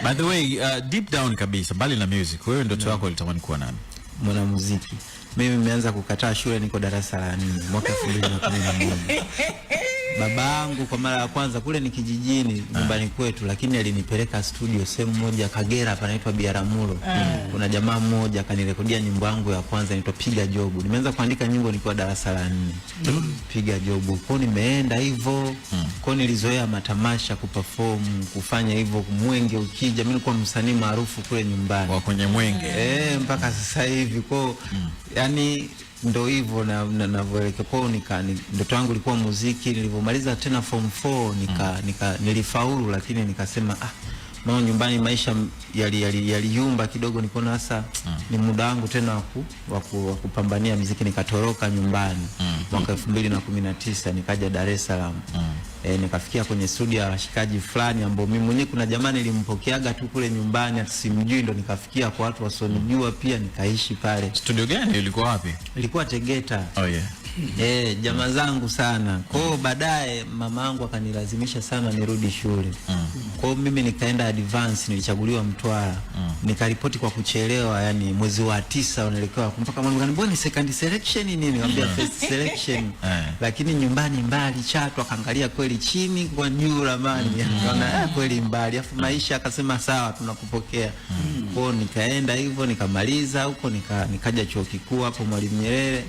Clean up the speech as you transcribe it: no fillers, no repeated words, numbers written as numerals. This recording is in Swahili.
By the way, deep down kabisa, mbali na music, wewe ndoto yako ulitamani kuwa nani? Mwanamuziki. Mimi nimeanza kukataa shule niko darasa la 4 mwaka 2011. Babangu kwa mara ya kwanza kule ni kijijini nyumbani kwetu, lakini alinipeleka studio sehemu moja Kagera panaitwa Biaramulo. Kuna jamaa mmoja akanirekodia nyimbo yangu ya kwanza inaitwa Piga Jobu. Nimeanza kuandika nyimbo nikiwa darasa la 4. Piga Jobu. Kwa nimeenda hivyo, kwa nilizoea matamasha kuperform, kufanya hivyo Mwenge ukija. Mimi nilikuwa msanii maarufu kule nyumbani. Wa kwenye Mwenge. Mpaka sasa hivi kwa yani ndo hivyo navyoelekea kwao. Ndoto yangu ilikuwa muziki. Nilipomaliza tena form 4 nilifaulu, lakini nikasema mama nyumbani maisha yaliyumba kidogo, nikaona sasa ni muda wangu tena wa kupambania muziki. Nikatoroka nyumbani mwaka 2019 nikaja Dar es Salaam. Nikafikia kwenye studio ya washikaji fulani ambao mimi mwenyewe kuna jamaa nilimpokeaga tu kule nyumbani asimjui, ndo nikafikia kwa watu wasionijua pia nikaishi pale. Studio gani ilikuwa wapi? Ilikuwa Tegeta. Oh yeah. Jamaa zangu sana. Kwa baadaye mama yangu akanilazimisha sana nirudi shule. Kwa mimi nikaenda advance, nilichaguliwa Mtwara. Nikaripoti kwa kuchelewa, yani mwezi wa 9 unaelekewa mpaka mwanangu ananiambia ni second selection nini, nikamwambia first selection. Lakini nyumbani mbali Chato, akaangalia kweli chini kwa juu ramani, akaona kweli mbali, afu maisha akasema sawa tunakupokea. Kwa nikaenda hivyo nikamaliza huko, nikaja chuo kikuu hapo Mwalimu Nyerere.